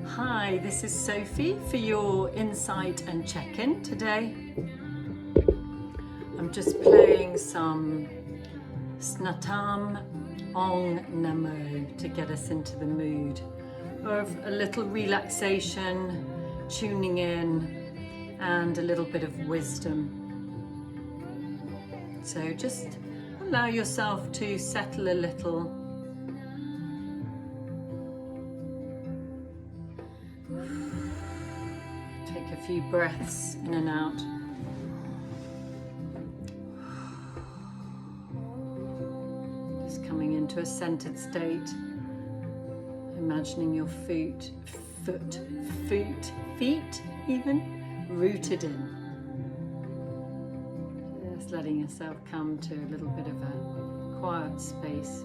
Hi, this is Sophie for your insight and check-in today. I'm just playing some Snatam Ong Namo to get us into the mood of a little relaxation, tuning in, and a little bit of wisdom. So just allow yourself to settle a little. Take a few breaths in and out. Just coming into a centered state. Imagining your feet even, rooted in. Just letting yourself come to a little bit of a quiet space.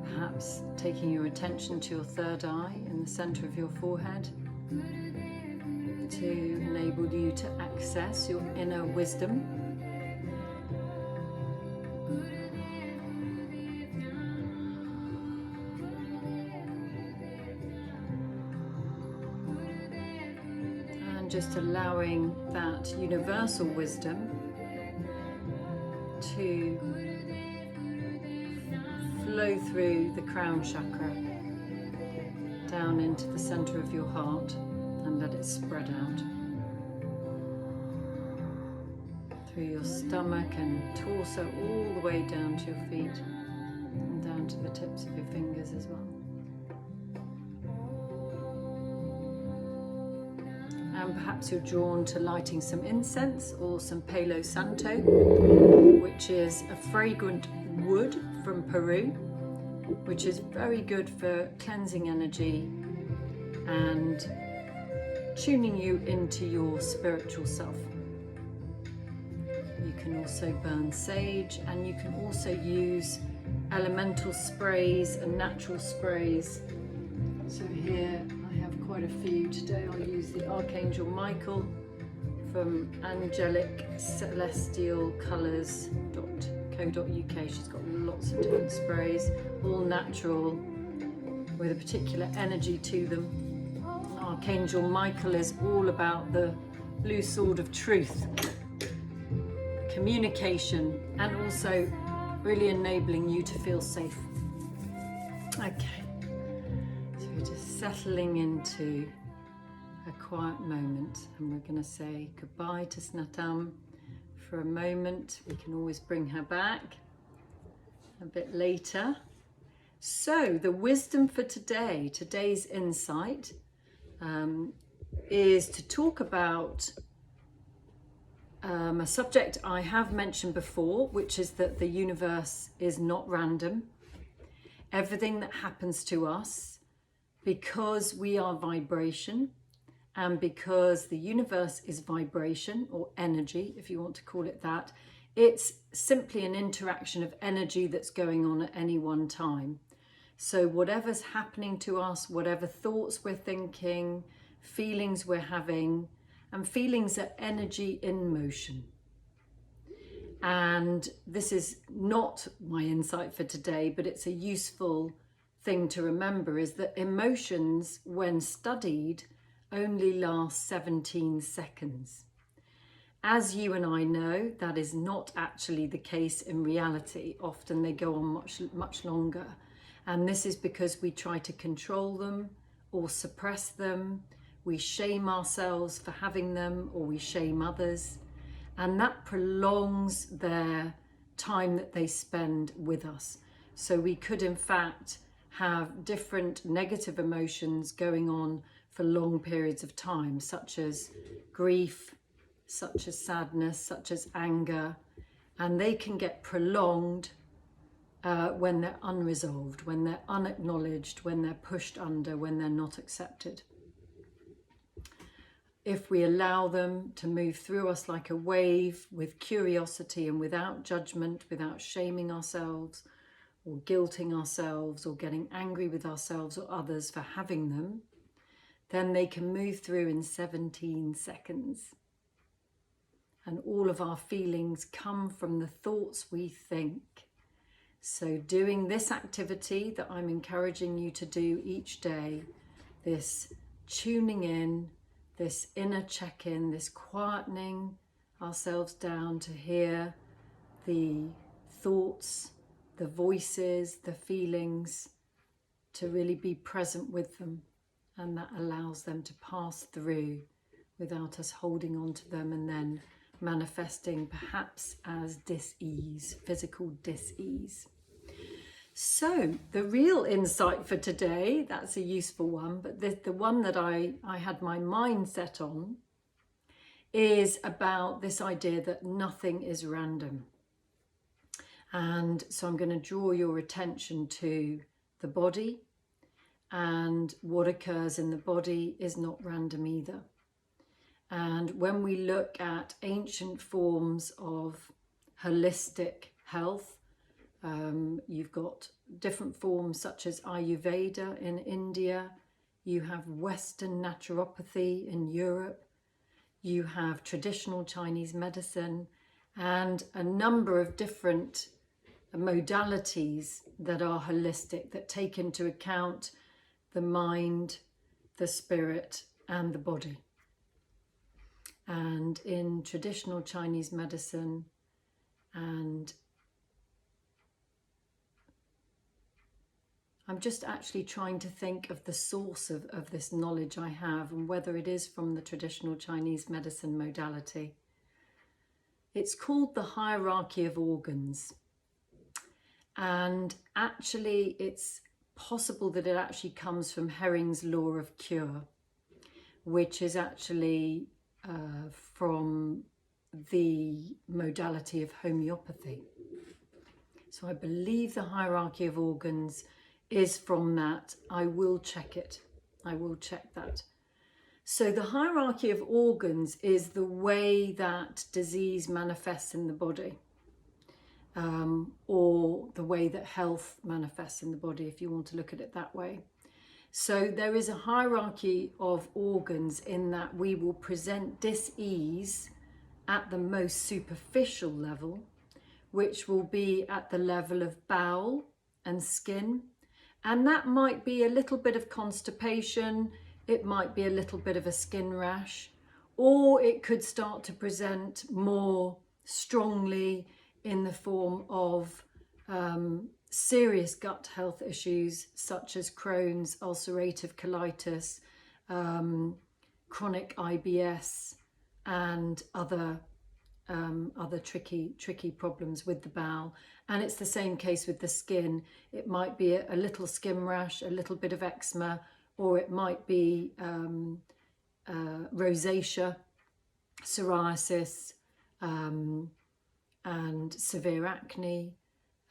Perhaps taking your attention to your third eye in the center of your forehead to enable you to access your inner wisdom. And just allowing that universal wisdom to flow through the crown chakra down into the center of your heart and let it spread out through your stomach and torso all the way down to your feet and down to the tips of your fingers as well. And perhaps you're drawn to lighting some incense or some Palo Santo, which is a fragrant wood from Peru, which is very good for cleansing energy and tuning you into your spiritual self. You can also burn sage, and you can also use elemental sprays and natural sprays. So here I have quite a few. Today I'll use the Archangel Michael from AngelicCelestialColours.co.uk. She's got lots of different sprays, all natural, with a particular energy to them. Archangel Michael is all about the blue sword of truth, communication, and also really enabling you to feel safe. Okay, so we're just settling into a quiet moment, and we're going to say goodbye to Snatam for a moment. We can always bring her back a bit later. So the wisdom for today, today's insight, is to talk about a subject I have mentioned before, which is that the universe is not random. Everything that happens to us, because we are vibration, and because the universe is vibration or energy, if you want to call it that, it's simply an interaction of energy that's going on at any one time. So whatever's happening to us, whatever thoughts we're thinking, feelings we're having, and feelings are energy in motion. And this is not my insight for today, but it's a useful thing to remember, is that emotions, when studied, only last 17 seconds. As you and I know, that is not actually the case in reality. Often they go on much longer. And this is because we try to control them or suppress them. We shame ourselves for having them, or we shame others. And that prolongs their time that they spend with us. So we could, in fact, have different negative emotions going on for long periods of time, such as grief, such as sadness, such as anger. And they can get prolonged when they're unresolved, when they're unacknowledged, when they're pushed under, when they're not accepted. If we allow them to move through us like a wave with curiosity and without judgment, without shaming ourselves or guilting ourselves or getting angry with ourselves or others for having them, then they can move through in 17 seconds. and all of our feelings come from the thoughts we think. So doing this activity that I'm encouraging you to do each day, this tuning in, this inner check-in, this quietening ourselves down to hear the thoughts, the voices, the feelings, to really be present with them, and that allows them to pass through without us holding on to them and then manifesting perhaps as dis-ease, physical dis-ease. So the real insight for today, that's a useful one, but the one that I had my mind set on is about this idea that nothing is random. And so I'm going to draw your attention to the body, and what occurs in the body is not random either. And when we look at ancient forms of holistic health, you've got different forms such as Ayurveda in India, you have Western naturopathy in Europe, you have traditional Chinese medicine, and a number of different modalities that are holistic, that take into account the mind, the spirit, and the body. And in traditional Chinese medicine, and I'm just actually trying to think of the source of this knowledge I have, and whether it is from the traditional Chinese medicine modality. It's called the hierarchy of organs. And actually it's possible that it actually comes from Herring's law of cure, which is actually from the modality of homeopathy. So I believe the hierarchy of organs is from that. I will check it. I will check that. So the hierarchy of organs is the way that disease manifests in the body, or the way that health manifests in the body, if you want to look at it that way. So there is a hierarchy of organs in that we will present dis-ease at the most superficial level, which will be at the level of bowel and skin. And that might be a little bit of constipation, it might be a little bit of a skin rash, or it could start to present more strongly in the form of serious gut health issues such as Crohn's, ulcerative colitis, chronic IBS, and other tricky problems with the bowel. And it's the same case with the skin. It might be a little skin rash, a little bit of eczema, or it might be rosacea, psoriasis, and severe acne,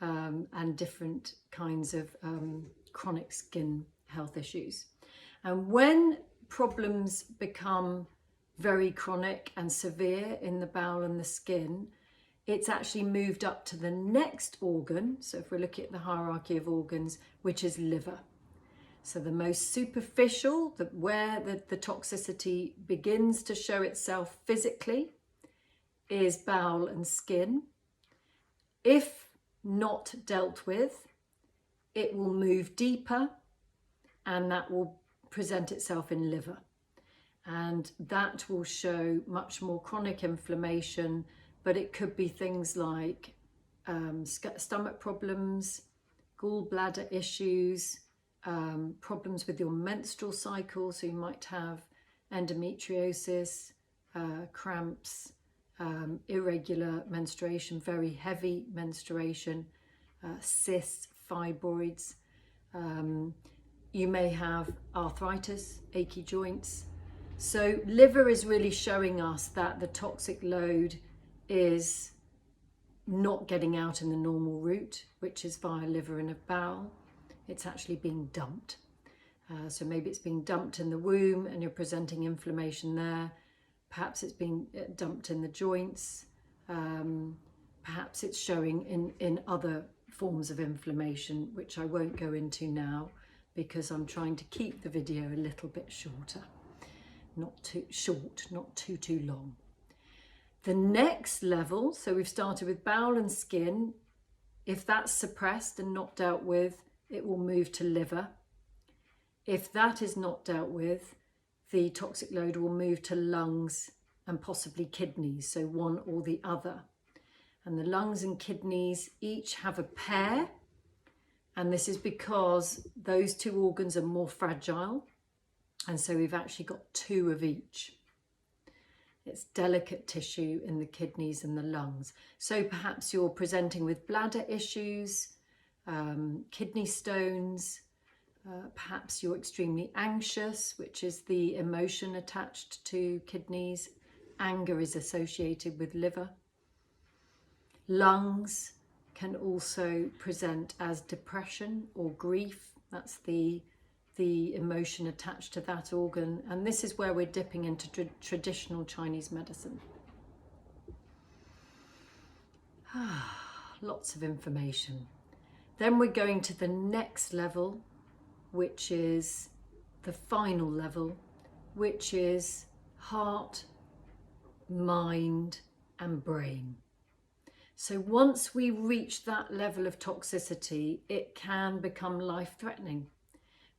and different kinds of chronic skin health issues. And when problems become very chronic and severe in the bowel and the skin, it's actually moved up to the next organ. So if we're looking at the hierarchy of organs, which is liver. So the most superficial, where the toxicity begins to show itself physically, is bowel and skin. If not dealt with, it will move deeper, and that will present itself in liver. And that will show much more chronic inflammation, but it could be things like stomach problems, gallbladder issues, problems with your menstrual cycle. So you might have endometriosis, cramps, irregular menstruation, very heavy menstruation, cysts, fibroids. You may have arthritis, achy joints. So liver is really showing us that the toxic load is not getting out in the normal route, which is via liver and a bowel. It's actually being dumped. So maybe it's being dumped in the womb and you're presenting inflammation there. Perhaps it's being dumped in the joints. Perhaps it's showing in other forms of inflammation, which I won't go into now because I'm trying to keep the video a little bit shorter. Not too short, not too long. The next level, so we've started with bowel and skin. If that's suppressed and not dealt with, it will move to liver. If that is not dealt with, the toxic load will move to lungs and possibly kidneys, so one or the other. And the lungs and kidneys each have a pair, and this is because those two organs are more fragile, and so we've actually got two of each. It's delicate tissue in the kidneys and the lungs. So perhaps you're presenting with bladder issues, kidney stones, perhaps you're extremely anxious, which is the emotion attached to kidneys. Anger is associated with liver. Lungs can also present as depression or grief. That's the emotion attached to that organ. And this is where we're dipping into traditional Chinese medicine. Lots of information. Then we're going to the next level, which is the final level, which is heart, mind, and brain. So once we reach that level of toxicity, it can become life-threatening,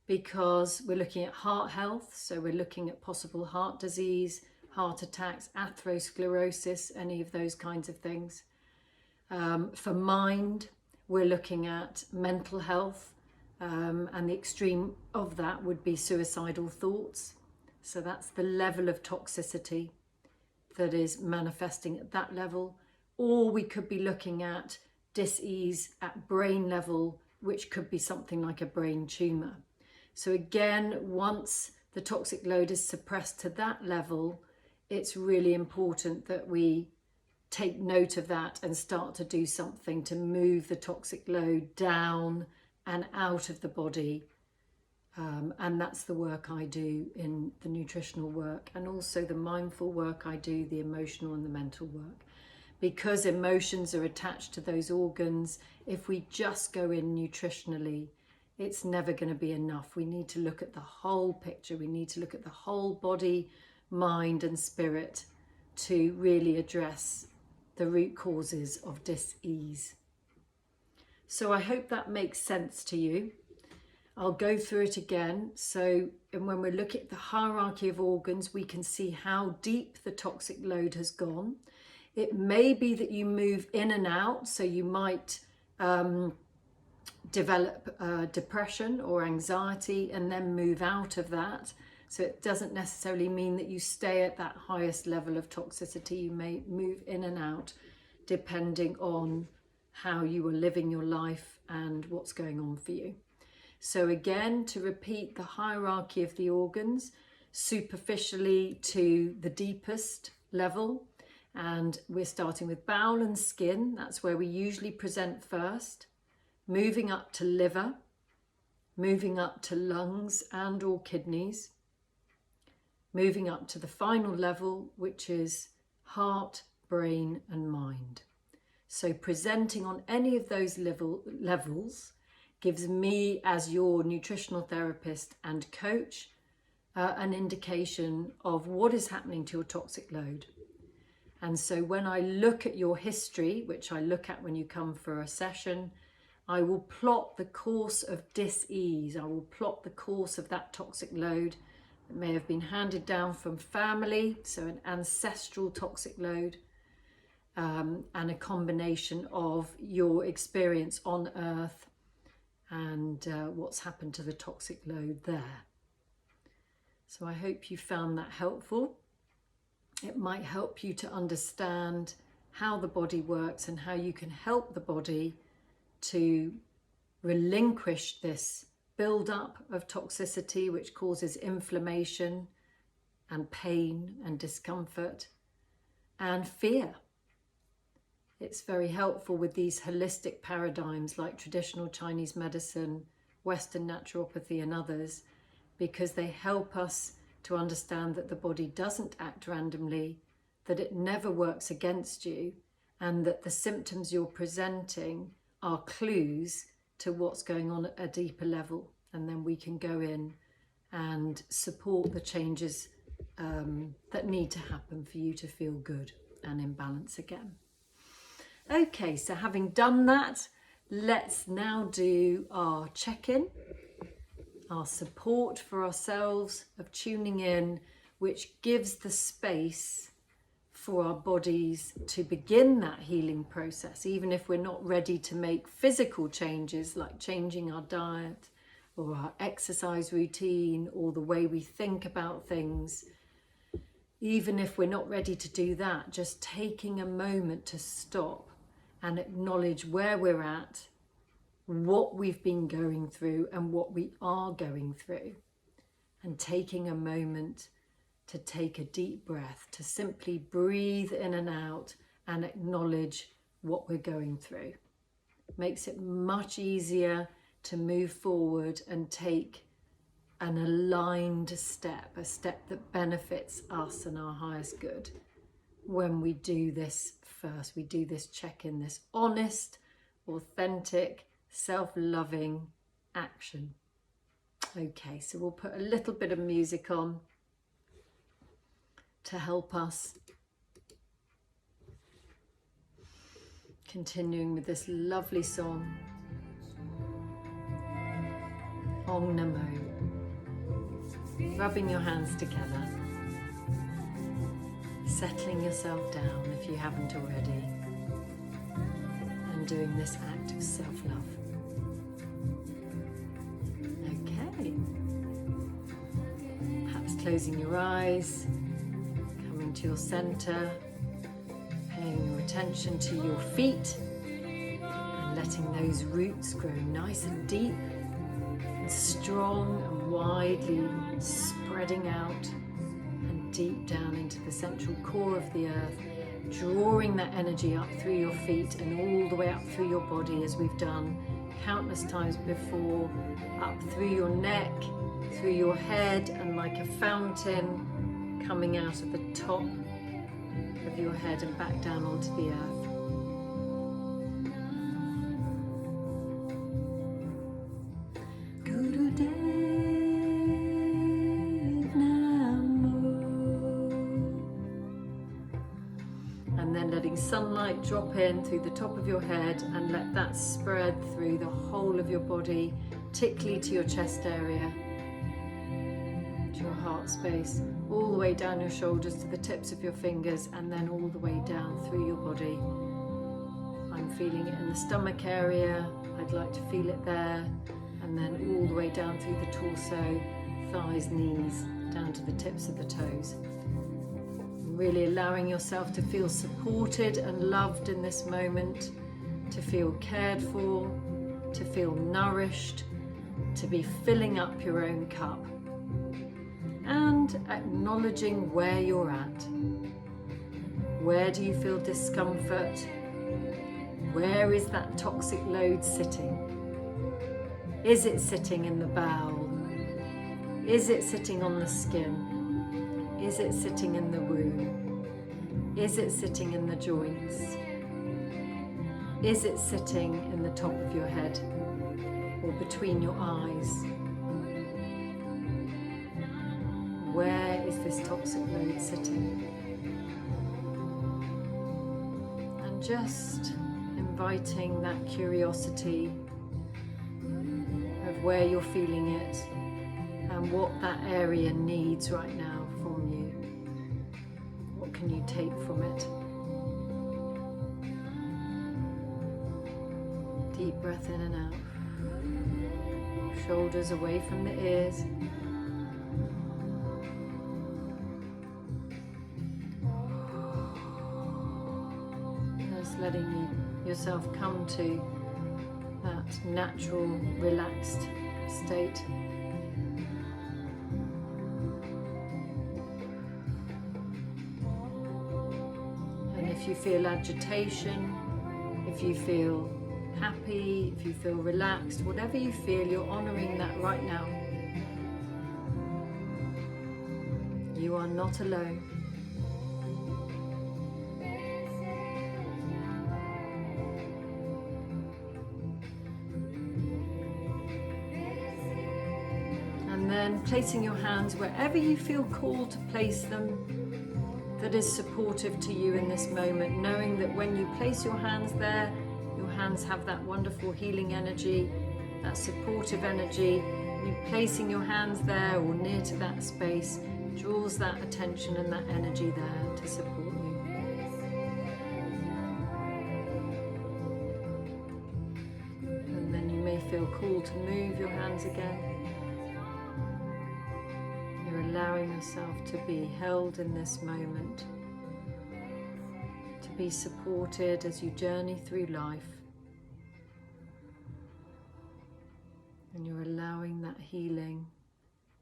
because we're looking at heart health, so we're looking at possible heart disease, heart attacks, atherosclerosis, any of those kinds of things. For mind, we're looking at mental health, and the extreme of that would be suicidal thoughts. So that's the level of toxicity that is manifesting at that level. Or we could be looking at dis-ease at brain level, which could be something like a brain tumour. So again, once the toxic load is suppressed to that level, it's really important that we take note of that and start to do something to move the toxic load down and out of the body. And that's the work I do in the nutritional work, and also the mindful work I do, the emotional and the mental work. Because emotions are attached to those organs, if we just go in nutritionally, it's never going to be enough. We need to look at the whole picture. We need to look at the whole body, mind and spirit to really address the root causes of dis-ease. So I hope that makes sense to you. I'll go through it again. So, and when we look at the hierarchy of organs, we can see how deep the toxic load has gone. It may be that you move in and out, so you might develop depression or anxiety and then move out of that. So it doesn't necessarily mean that you stay at that highest level of toxicity. You may move in and out depending on how you are living your life and what's going on for you. So again, to repeat the hierarchy of the organs, superficially to the deepest level. And we're starting with bowel and skin. That's where we usually present first. Moving up to liver, moving up to lungs and or kidneys, moving up to the final level, which is heart, brain and mind. So presenting on any of those levels gives me, as your nutritional therapist and coach, an indication of what is happening to your toxic load. And so when I look at your history, which I look at when you come for a session, I will plot the course of dis-ease. I will plot the course of that toxic load that may have been handed down from family, so an ancestral toxic load, and a combination of your experience on Earth and what's happened to the toxic load there. So I hope you found that helpful. It might help you to understand how the body works and how you can help the body to relinquish this build-up of toxicity, which causes inflammation and pain and discomfort and fear. It's very helpful with these holistic paradigms like traditional Chinese medicine, Western naturopathy and others, because they help us to understand that the body doesn't act randomly, that it never works against you, and that the symptoms you're presenting are clues to what's going on at a deeper level. And then we can go in and support the changes that need to happen for you to feel good. and in balance again. Okay, so having done that, let's now do our check-in, our support for ourselves of tuning in, which gives the space for our bodies to begin that healing process, even if we're not ready to make physical changes like changing our diet or our exercise routine or the way we think about things. Even if we're not ready to do that, just taking a moment to stop and acknowledge where we're at, what we've been going through and what we are going through, and taking a moment to take a deep breath, to simply breathe in and out and acknowledge what we're going through. Makes it much easier to move forward and take an aligned step, a step that benefits us and our highest good. When we do this first, we do this check-in, this honest, authentic, self-loving action. Okay, so we'll put a little bit of music on to help us. Continuing with this lovely song, Om Namo. Rubbing your hands together, settling yourself down if you haven't already, and doing this act of self-love. Okay. Perhaps closing your eyes, coming to your center, paying your attention to your feet, and letting those roots grow nice and deep, and strong and widely spreading out and deep down into the central core of the earth, drawing that energy up through your feet and all the way up through your body, as we've done countless times before, up through your neck, through your head, and like a fountain coming out of the top of your head and back down onto the earth. And then letting sunlight drop in through the top of your head and let that spread through the whole of your body, particularly to your chest area, to your heart space, all the way down your shoulders to the tips of your fingers, and then all the way down through your body. I'm feeling it in the stomach area, I'd like to feel it there, and then all the way down through the torso, thighs, knees, down to the tips of the toes. Really allowing yourself to feel supported and loved in this moment, to feel cared for, to feel nourished, to be filling up your own cup, and acknowledging where you're at. Where do you feel discomfort? Where is that toxic load sitting? Is it sitting in the bowel? Is it sitting on the skin? Is it sitting in the womb? Is it sitting in the joints? Is it sitting in the top of your head or between your eyes? Where is this toxic load sitting? And just inviting that curiosity of where you're feeling it and what that area needs right now from you. What can you take from it? Deep breath in and out. Shoulders away from the ears. Just letting yourself come to that natural, relaxed state. If you feel agitation, if you feel happy, if you feel relaxed, whatever you feel, you're honoring that right now. You are not alone. And then placing your hands wherever you feel called to place them. that is supportive to you in this moment, knowing that when you place your hands there, your hands have that wonderful healing energy, that supportive energy. You placing your hands there or near to that space draws that attention and that energy there to support you. And then you may feel called to move your hands again. You're allowing yourself to be held in this moment, to be supported as you journey through life. And you're allowing that healing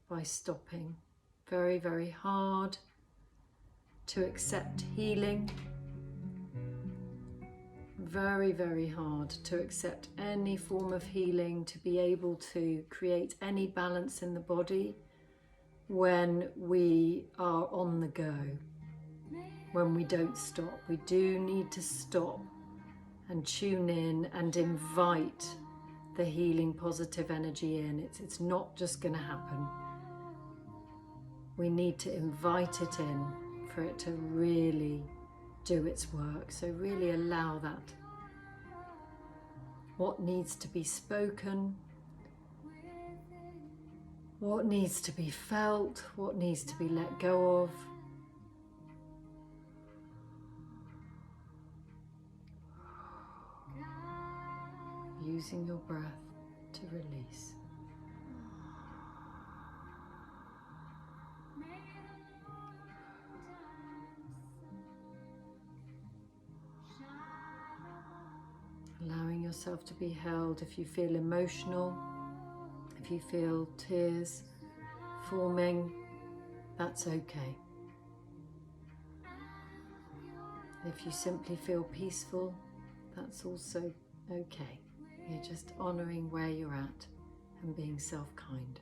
by stopping. Very, very hard to accept healing. Very, very hard to accept any form of healing, to be able to create any balance in the body when we are on the go, when we don't stop. We do need to stop and tune in and invite the healing positive energy in. It's not just going to happen. We need to invite it in for it to really do its work. So really allow that. What needs to be spoken, what needs to be felt, what needs to be let go of. Using your breath to release. Allowing yourself to be held. If you feel emotional, if you feel tears forming, that's okay. If you simply feel peaceful, that's also okay. You're just honouring where you're at and being self-kind.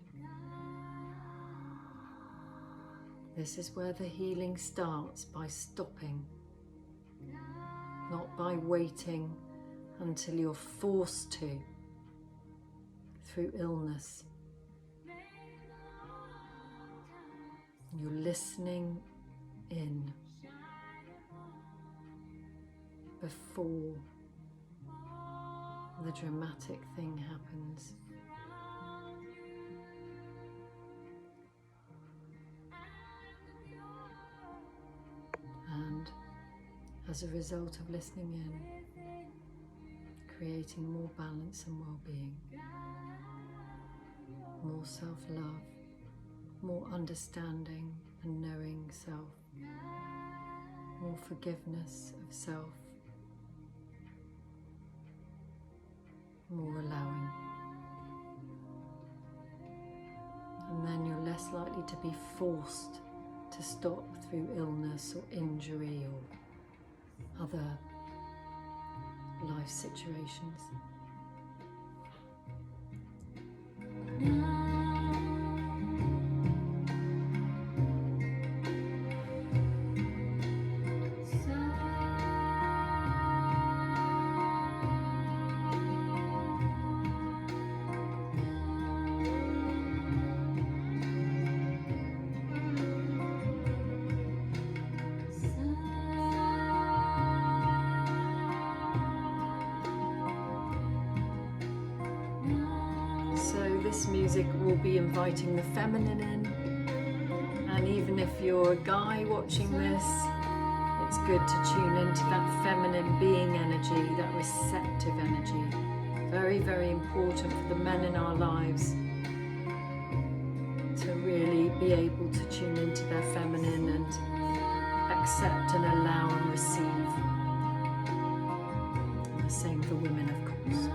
This is where the healing starts, by stopping, not by waiting until you're forced to through illness. You're listening in before the dramatic thing happens. And as a result of listening in, creating more balance and well-being, more self-love, more understanding and knowing self, more forgiveness of self, more allowing. And then you're less likely to be forced to stop through illness or injury or other life situations. This music will be inviting the feminine in, and even if you're a guy watching this, it's good to tune into that feminine being energy, that receptive energy. Very, very important for the men in our lives to really be able to tune into their feminine and accept and allow and receive. The same for women, of course.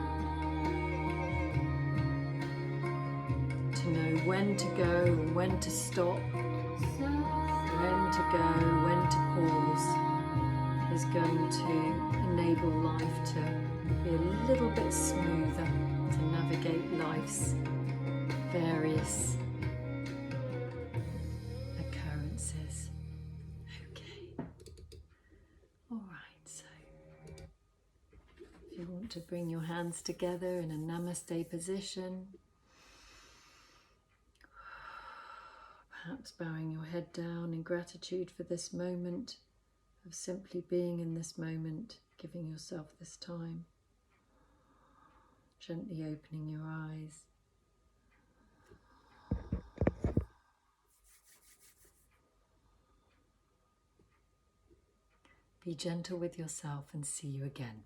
To know when to go and when to stop, when to go, when to pause, is going to enable life to be a little bit smoother, to navigate life's various occurrences. Okay. All right, so if you want to bring your hands together in a namaste position, Perhaps bowing your head down in gratitude for this moment of simply being in this moment, giving yourself this time. Gently opening your eyes. Be gentle with yourself and see you again.